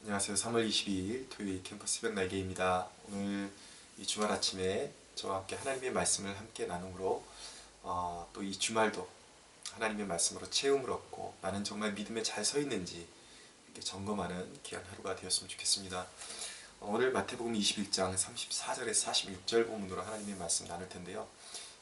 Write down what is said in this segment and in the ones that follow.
안녕하세요. 3월 22일 토요일 캠퍼스 새벽 날개입니다. 오늘 이 주말 아침에 저와 함께 하나님의 말씀을 함께 나눔으로 또 이 주말도 하나님의 말씀으로 채움을 얻고 나는 정말 믿음에 잘 서 있는지 이렇게 점검하는 귀한 하루가 되었으면 좋겠습니다. 오늘 마태복음 21장 34절에서 46절 본문으로 하나님의 말씀 나눌 텐데요.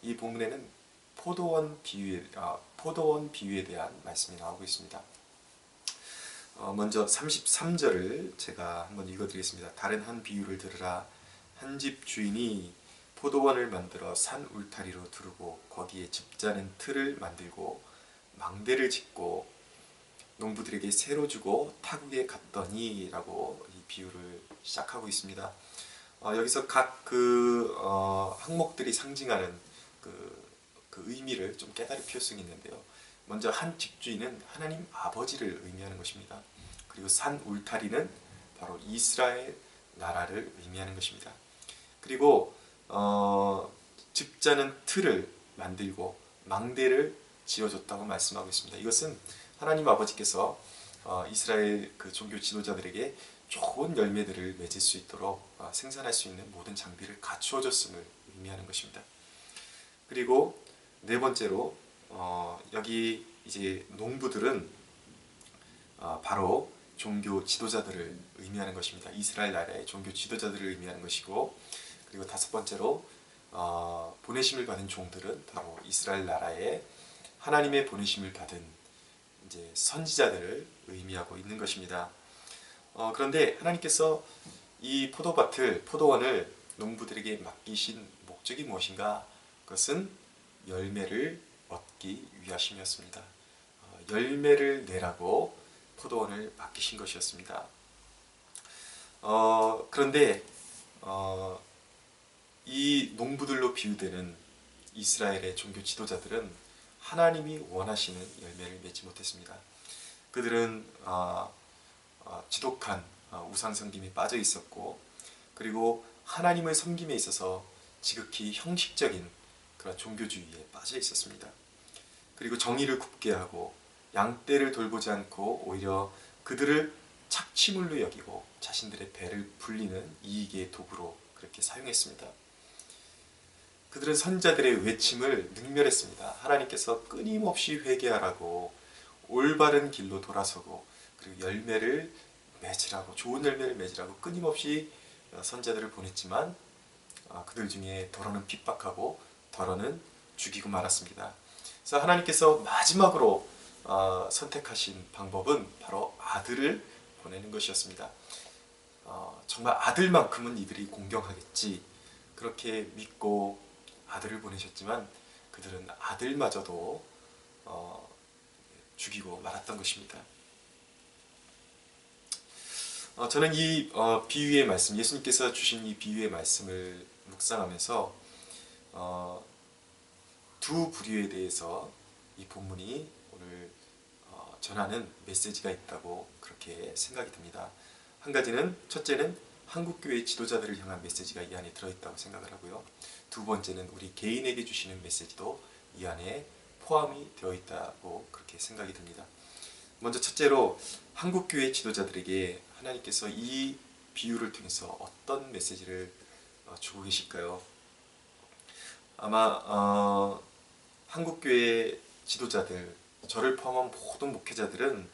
이 본문에는 포도원 비유에 대한 말씀이 나오고 있습니다. 먼저 33절을 제가 한번 읽어드리겠습니다. 다른 한 비유를 들으라. 한 집 주인이 포도원을 만들어 산 울타리로 두르고 거기에 즙자는 틀을 만들고 망대를 짓고 농부들에게 새로 주고 타국에 갔더니 라고 이 비유를 시작하고 있습니다. 여기서 각 항목들이 상징하는 그 의미를 좀 깨달을 필요성이 있는데요. 먼저 한 집주인은 하나님 아버지를 의미하는 것입니다. 그리고 산 울타리는 바로 이스라엘 나라를 의미하는 것입니다. 그리고 즙자는 틀을 만들고 망대를 지어줬다고 말씀하고 있습니다. 이것은 하나님 아버지께서 이스라엘 그 종교 지도자들에게 좋은 열매들을 맺을 수 있도록 생산할 수 있는 모든 장비를 갖추어 줬음을 의미하는 것입니다. 그리고 네 번째로 여기 이제 농부들은 바로 종교 지도자들을 의미하는 것입니다. 이스라엘 나라의 종교 지도자들을 의미하는 것이고, 그리고 다섯 번째로 보내심을 받은 종들은 바로 이스라엘 나라의 하나님의 보내심을 받은 이제 선지자들을 의미하고 있는 것입니다. 그런데 하나님께서 이 포도원을 농부들에게 맡기신 목적이 무엇인가? 그것은 열매를 얻기 위하심이었습니다. 열매를 내라고 포도원을 맡기신 것이었습니다. 그런데 이 농부들로 비유되는 이스라엘의 종교 지도자들은 하나님이 원하시는 열매를 맺지 못했습니다. 그들은 지독한 우상 섬김에 빠져 있었고, 그리고 하나님을 섬김에 있어서 지극히 형식적인 그런 종교주의에 빠져 있었습니다. 그리고 정의를 굽게 하고 양떼를 돌보지 않고 오히려 그들을 착취물로 여기고 자신들의 배를 불리는 이익의 도구로 그렇게 사용했습니다. 그들은 선지자들의 외침을 능멸했습니다. 하나님께서 끊임없이 회개하라고 올바른 길로 돌아서고 그리고 열매를 맺으라고, 좋은 열매를 맺으라고 끊임없이 선지자들을 보냈지만 그들 중에 더러는 핍박하고 더러는 죽이고 말았습니다. 그래서 하나님께서 마지막으로 선택하신 방법은 바로 아들을 보내는 것이었습니다. 정말 아들만큼은 이들이 공경하겠지, 그렇게 믿고 아들을 보내셨지만 그들은 아들마저도 죽이고 말았던 것입니다. 저는 이 비유의 말씀, 예수님께서 주신 이 비유의 말씀을 묵상하면서 두 부류에 대해서 이 본문이 오늘 전하는 메시지가 있다고 그렇게 생각이 듭니다. 한 가지는, 첫째는 한국교회 지도자들을 향한 메시지가 이 안에 들어있다고 생각을 하고요. 두 번째는 우리 개인에게 주시는 메시지도 이 안에 포함이 되어 있다고 그렇게 생각이 듭니다. 먼저 첫째로 한국교회 지도자들에게 하나님께서 이 비유를 통해서 어떤 메시지를 주고 계실까요? 아마 한국교회 지도자들, 저를 포함한 모든 목회자들은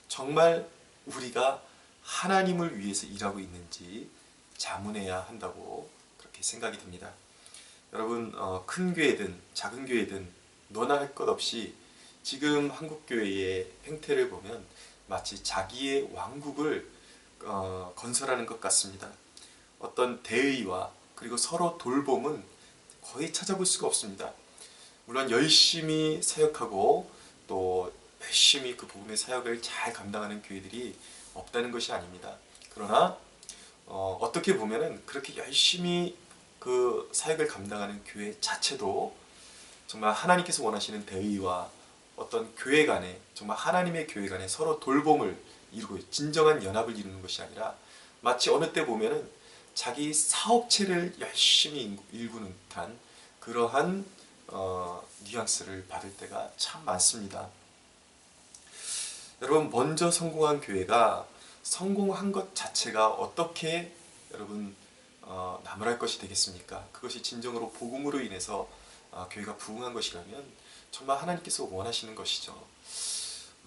정말 우리가 하나님을 위해서 일하고 있는지 자문해야 한다고 그렇게 생각이 듭니다. 여러분, 큰 교회든 작은 교회든 너나 할 것 없이 지금 한국교회의 행태를 보면 마치 자기의 왕국을 건설하는 것 같습니다. 어떤 대의와 그리고 서로 돌봄은 거의 찾아볼 수가 없습니다. 물론 열심히 사역하고 또 열심히 그 복음의 사역을 잘 감당하는 교회들이 없다는 것이 아닙니다. 그러나 어떻게 보면은 그렇게 열심히 그 사역을 감당하는 교회 자체도 정말 하나님께서 원하시는 대의와 어떤 교회 간에, 정말 하나님의 교회 간에 서로 돌봄을 이루고 진정한 연합을 이루는 것이 아니라 마치 어느 때 보면은 자기 사업체를 열심히 일구는 듯한 그러한 뉘앙스를 받을 때가 참 많습니다. 여러분, 먼저 성공한 교회가 성공한 것 자체가 어떻게 여러분 나무랄 것이 되겠습니까? 그것이 진정으로 복음으로 인해서 교회가 부흥한 것이라면 정말 하나님께서 원하시는 것이죠.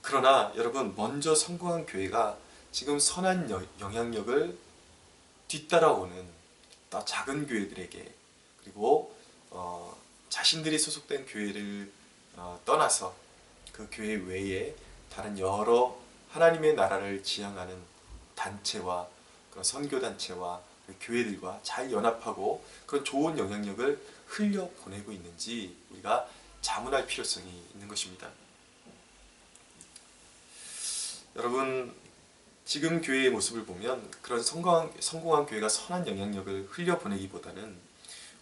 그러나 여러분, 먼저 성공한 교회가 지금 선한 영향력을 뒤따라오는 또 작은 교회들에게, 그리고 자신들이 소속된 교회를 떠나서 그 교회 외에 다른 여러 하나님의 나라를 지향하는 단체와 선교단체와 교회들과 잘 연합하고 그런 좋은 영향력을 흘려보내고 있는지 우리가 자문할 필요성이 있는 것입니다. 여러분, 지금 교회의 모습을 보면 그런 성공한 교회가 선한 영향력을 흘려보내기보다는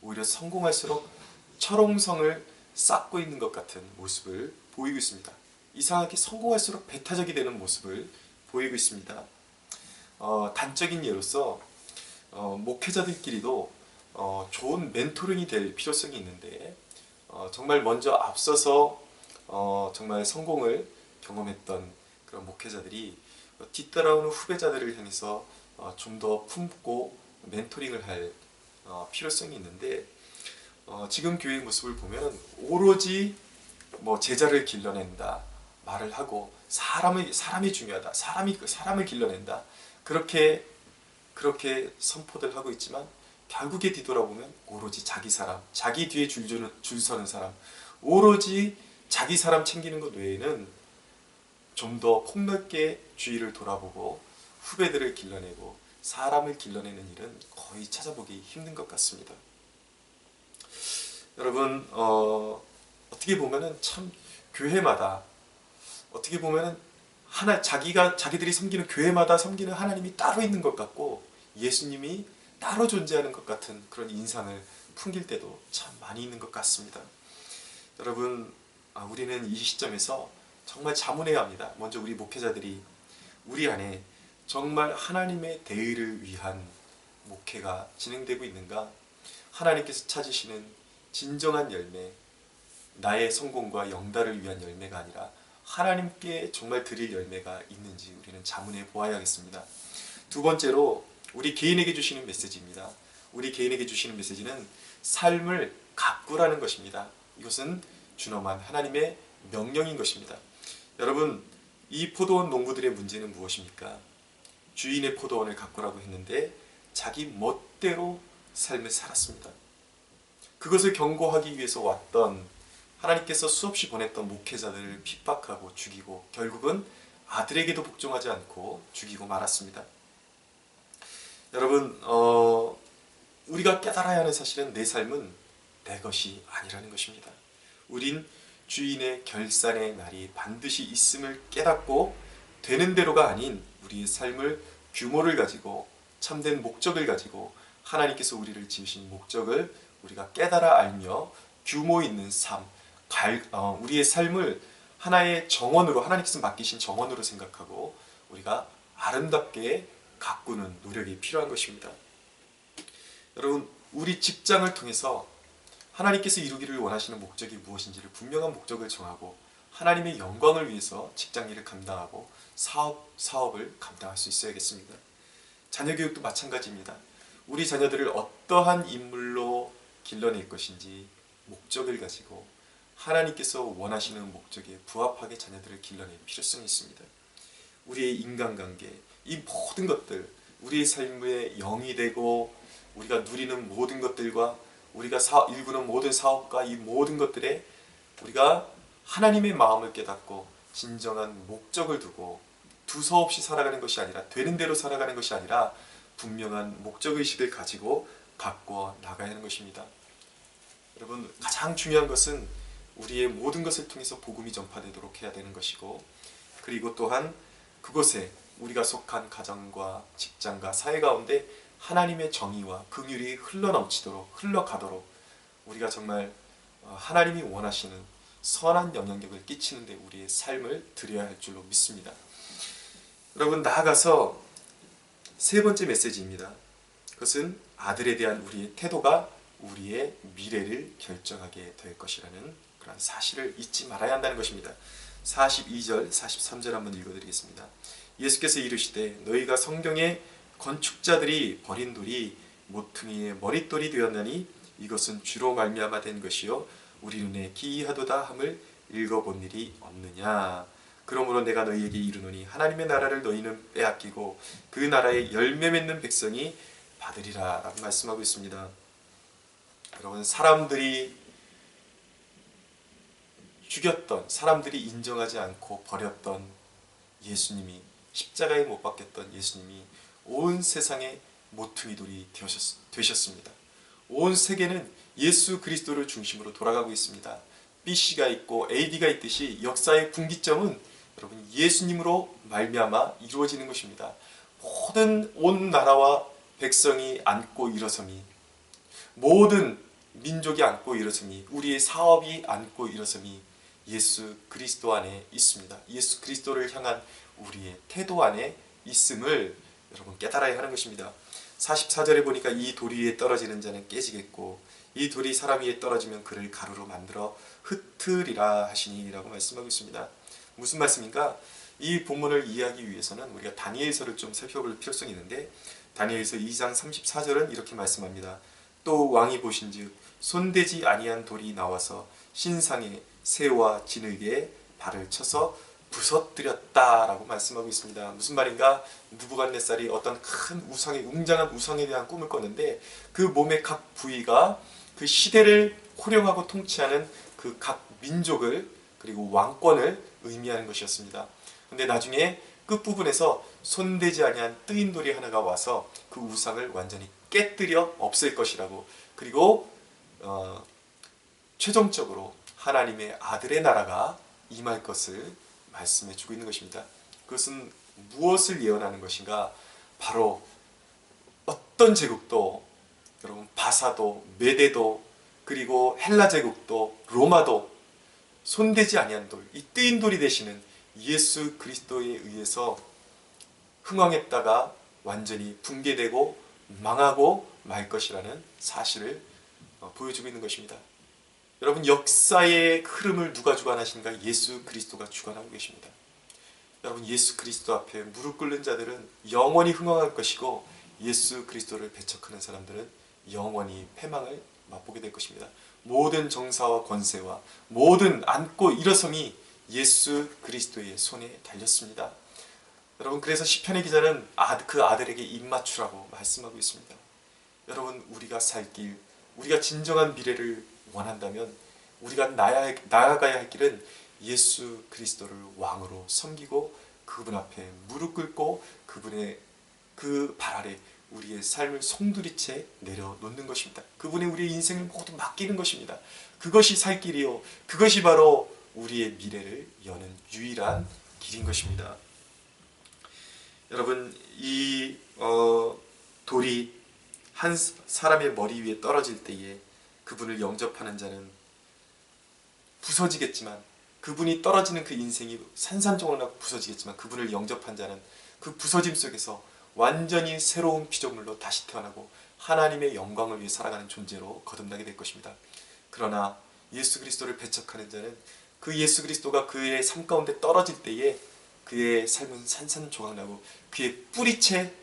오히려 성공할수록 철옹성을 쌓고 있는 것 같은 모습을 보이고 있습니다. 이상하게 성공할수록 배타적이 되는 모습을 보이고 있습니다. 단적인 예로서 목회자들끼리도 좋은 멘토링이 될 필요성이 있는데 정말 먼저 앞서서 정말 성공을 경험했던 그런 목회자들이 뒤따라오는 후배자들을 향해서 좀 더 품고 멘토링을 할 필요성이 있는데 지금 교회의 모습을 보면 오로지 제자를 길러낸다 말을 하고 사람이 중요하다, 사람을 길러낸다 그렇게 선포들 하고 있지만 결국에 뒤돌아보면 오로지 자기 사람, 자기 뒤에 줄 서는 사람, 오로지 자기 사람 챙기는 것 외에는 좀 더 폭넓게 주위를 돌아보고 후배들을 길러내고 사람을 길러내는 일은 거의 찾아보기 힘든 것 같습니다. 여러분, 어떻게 보면은 참 교회마다 어떻게 보면은 자기들이 섬기는 교회마다 섬기는 하나님이 따로 있는 것 같고 예수님이 따로 존재하는 것 같은 그런 인상을 풍길 때도 참 많이 있는 것 같습니다. 여러분, 우리는 이 시점에서 정말 자문해야 합니다. 먼저 우리 목회자들이 우리 안에 정말 하나님의 대의를 위한 목회가 진행되고 있는가? 하나님께서 찾으시는 진정한 열매, 나의 성공과 영달을 위한 열매가 아니라 하나님께 정말 드릴 열매가 있는지 우리는 자문해 보아야겠습니다. 두 번째로 우리 개인에게 주시는 메시지입니다. 우리 개인에게 주시는 메시지는 삶을 가꾸라는 것입니다. 이것은 준엄한 하나님의 명령인 것입니다. 여러분, 이 포도원 농부들의 문제는 무엇입니까? 주인의 포도원을 가꾸라고 했는데 자기 멋대로 삶을 살았습니다. 그것을 경고하기 위해서 왔던 하나님께서 수없이 보냈던 목회자들을 핍박하고 죽이고 결국은 아들에게도 복종하지 않고 죽이고 말았습니다. 여러분, 우리가 깨달아야 하는 사실은 내 삶은 내 것이 아니라는 것입니다. 우린 주인의 결산의 날이 반드시 있음을 깨닫고 되는 대로가 아닌 우리의 삶을 규모를 가지고 참된 목적을 가지고 하나님께서 우리를 지으신 목적을 우리가 깨달아 알며 규모 있는 삶, 우리의 삶을 하나의 정원으로 하나님께서 맡기신 정원으로 생각하고 우리가 아름답게 가꾸는 노력이 필요한 것입니다. 여러분, 우리 직장을 통해서 하나님께서 이루기를 원하시는 목적이 무엇인지를 분명한 목적을 정하고 하나님의 영광을 위해서 직장 일을 감당하고 사업을 감당할 수 있어야겠습니다. 자녀 교육도 마찬가지입니다. 우리 자녀들을 어떠한 인물로 길러낼 것인지 목적을 가지고 하나님께서 원하시는 목적에 부합하게 자녀들을 길러낼 필요성이 있습니다. 우리의 인간관계, 이 모든 것들, 우리의 삶의 영이 되고 우리가 누리는 모든 것들과 우리가 일구는 모든 사업과 이 모든 것들에 우리가 하나님의 마음을 깨닫고 진정한 목적을 두고 두서없이 살아가는 것이 아니라 되는 대로 살아가는 것이 아니라 분명한 목적의식을 가지고 가꾸어 나가야 하는 것입니다. 여러분, 가장 중요한 것은 우리의 모든 것을 통해서 복음이 전파되도록 해야 되는 것이고 그리고 또한 그곳에 우리가 속한 가정과 직장과 사회 가운데 하나님의 정의와 긍휼이 흘러넘치도록 흘러가도록 우리가 정말 하나님이 원하시는 선한 영향력을 끼치는 데 우리의 삶을 드려야 할 줄로 믿습니다. 여러분, 나아가서 세 번째 메시지입니다. 그것은 아들에 대한 우리의 태도가 우리의 미래를 결정하게 될 것이라는 그런 사실을 잊지 말아야 한다는 것입니다. 42절, 43절 한번 읽어드리겠습니다. 예수께서 이르시되 너희가 성경의 건축자들이 버린 돌이 모퉁이의 머릿돌이 되었나니 이것은 주로 말미암아 된 것이요 우리 눈에 기이하도다 함을 읽어본 일이 없느냐. 그러므로 내가 너희에게 이르노니 하나님의 나라를 너희는 빼앗기고 그 나라의 열매 맺는 백성이 받으리라 라고 말씀하고 있습니다. 여러분, 사람들이 죽였던, 사람들이 인정하지 않고 버렸던 예수님이, 십자가에 못 박혔던 예수님이 온 세상의 모퉁이 돌이 되셨습니다. 온 세계는 예수 그리스도를 중심으로 돌아가고 있습니다. BC가 있고 AD가 있듯이 역사의 분기점은 여러분 예수님으로 말미암아 이루어지는 것입니다. 모든 온 나라와 백성이 앉고 일어섬이, 모든 민족이 앉고 일어섬이, 우리의 사업이 앉고 일어섬이 예수 그리스도 안에 있습니다. 예수 그리스도를 향한 우리의 태도 안에 있음을 여러분 깨달아야 하는 것입니다. 44절에 보니까 이 돌 위에 떨어지는 자는 깨지겠고 이 돌이 사람 위에 떨어지면 그를 가루로 만들어 흩으리라 하시니 라고 말씀하고 있습니다. 무슨 말씀인가? 이 본문을 이해하기 위해서는 우리가 다니엘서를 좀 살펴볼 필요성이 있는데, 다니엘서 2장 34절은 이렇게 말씀합니다. 또 왕이 보신즉 손대지 아니한 돌이 나와서 신상의 새와 진흙에 발을 쳐서 부서뜨렸다라고 말씀하고 있습니다. 무슨 말인가? 느부갓네살이 어떤 큰 우상의, 웅장한 우상에 대한 꿈을 꿨는데 그 몸의 각 부위가 그 시대를 호령하고 통치하는 그 각 민족을 그리고 왕권을 의미하는 것이었습니다. 근데 나중에 끝부분에서 손대지 아니한 뜨인 돌이 하나가 와서 그 우상을 완전히 깨뜨려 없앨 것이라고, 그리고 최종적으로 하나님의 아들의 나라가 임할 것을 말씀해 주고 있는 것입니다. 그것은 무엇을 예언하는 것인가? 바로 어떤 제국도, 여러분 바사도, 메데도, 그리고 헬라 제국도, 로마도 손대지 아니한 돌, 이 뜨인 돌이 되시는 예수 그리스도에 의해서 흥왕했다가 완전히 붕괴되고 망하고 말 것이라는 사실을 보여주고 있는 것입니다. 여러분, 역사의 흐름을 누가 주관하시는가? 예수 그리스도가 주관하고 계십니다. 여러분, 예수 그리스도 앞에 무릎 꿇는 자들은 영원히 흥왕할 것이고 예수 그리스도를 배척하는 사람들은 영원히 패망을 맛보게 될 것입니다. 모든 정사와 권세와 모든 앉고 일어섬이 예수 그리스도의 손에 달렸습니다. 여러분, 그래서 시편의 기자는 그 아들에게 입맞추라고 말씀하고 있습니다. 여러분, 우리가 살 길, 우리가 진정한 미래를 원한다면 우리가 나아가야 할 길은 예수 그리스도를 왕으로 섬기고 그분 앞에 무릎 꿇고 그분의 그 발 아래 우리의 삶을 송두리째 내려놓는 것입니다. 그분의 우리의 인생을 모두 맡기는 것입니다. 그것이 살 길이요, 그것이 바로 우리의 미래를 여는 유일한 길인 것입니다. 여러분, 이 돌이 한 사람의 머리 위에 떨어질 때에 그분을 영접하는 자는 부서지겠지만, 그분이 떨어지는 그 인생이 산산조각나고 부서지겠지만 그분을 영접한 자는 그 부서짐 속에서 완전히 새로운 피조물로 다시 태어나고 하나님의 영광을 위해 살아가는 존재로 거듭나게 될 것입니다. 그러나 예수 그리스도를 배척하는 자는 그 예수 그리스도가 그의 삶 가운데 떨어질 때에 그의 삶은 산산조각나고 그의 뿌리채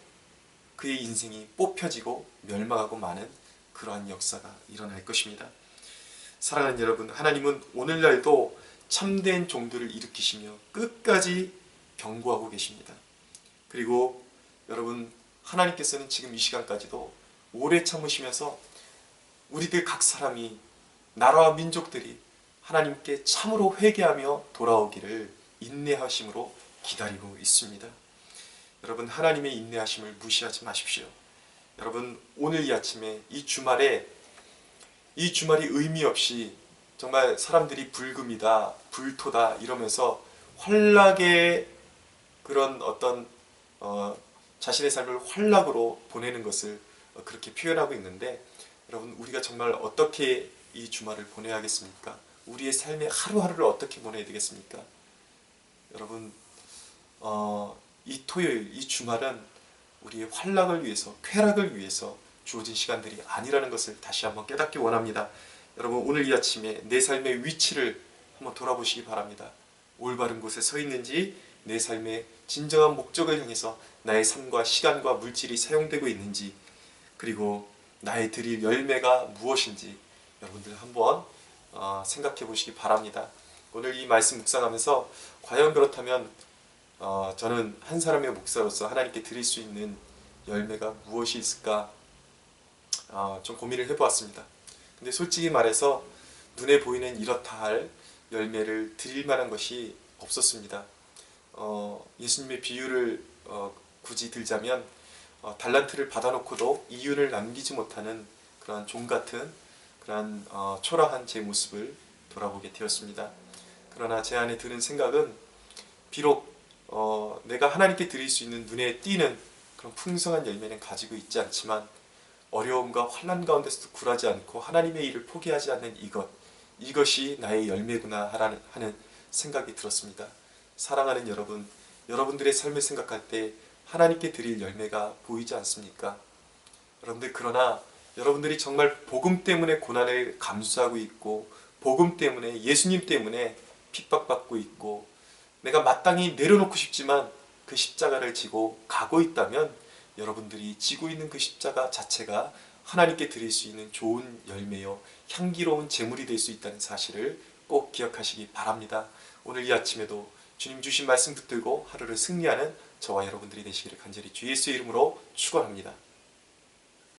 그의 인생이 뽑혀지고 멸망하고 마는 그러한 역사가 일어날 것입니다. 사랑하는 여러분, 하나님은 오늘날도 참된 종들을 일으키시며 끝까지 경고하고 계십니다. 그리고 여러분, 하나님께서는 지금 이 시간까지도 오래 참으시면서 우리들 각 사람이, 나라와 민족들이 하나님께 참으로 회개하며 돌아오기를 인내하심으로 기다리고 있습니다. 여러분, 하나님의 인내하심을 무시하지 마십시오. 여러분, 오늘 이 아침에 이 주말이 의미 없이 정말 사람들이 불금이다, 불토다 이러면서 환락의 그런 어떤 자신의 삶을 환락으로 보내는 것을 그렇게 표현하고 있는데, 여러분, 우리가 정말 어떻게 이 주말을 보내야겠습니까? 우리의 삶의 하루하루를 어떻게 보내야 되겠습니까? 여러분, 이 토요일, 이 주말은 우리의 환락을 위해서, 쾌락을 위해서 주어진 시간들이 아니라는 것을 다시 한번 깨닫기 원합니다. 여러분, 오늘 이 아침에 내 삶의 위치를 한번 돌아보시기 바랍니다. 올바른 곳에 서 있는지 내 삶의 진정한 목적을 향해서 나의 삶과 시간과 물질이 사용되고 있는지, 그리고 나의 드릴 열매가 무엇인지 여러분들 한번 생각해 보시기 바랍니다. 오늘 이 말씀 묵상하면서 과연 그렇다면 저는 한 사람의 목사로서 하나님께 드릴 수 있는 열매가 무엇이 있을까 좀 고민을 해보았습니다. 근데 솔직히 말해서 눈에 보이는 이렇다 할 열매를 드릴 만한 것이 없었습니다. 예수님의 비유를 굳이 들자면 달란트를 받아놓고도 이윤을 남기지 못하는 그러한 종 같은 그러한 초라한 제 모습을 돌아보게 되었습니다. 그러나 제 안에 드는 생각은 비록 내가 하나님께 드릴 수 있는 눈에 띄는 그런 풍성한 열매는 가지고 있지 않지만 어려움과 환난 가운데서도 굴하지 않고 하나님의 일을 포기하지 않는 이것이 나의 열매구나 하는 생각이 들었습니다. 사랑하는 여러분, 여러분들의 삶을 생각할 때 하나님께 드릴 열매가 보이지 않습니까? 여러분들, 그러나 여러분들이 정말 복음 때문에 고난을 감수하고 있고 복음 때문에, 예수님 때문에 핍박받고 있고 내가 마땅히 내려놓고 싶지만 그 십자가를 지고 가고 있다면 여러분들이 지고 있는 그 십자가 자체가 하나님께 드릴 수 있는 좋은 열매요 향기로운 제물이 될 수 있다는 사실을 꼭 기억하시기 바랍니다. 오늘 이 아침에도 주님 주신 말씀 붙들고 하루를 승리하는 저와 여러분들이 되시기를 간절히 주 예수의 이름으로 축원합니다.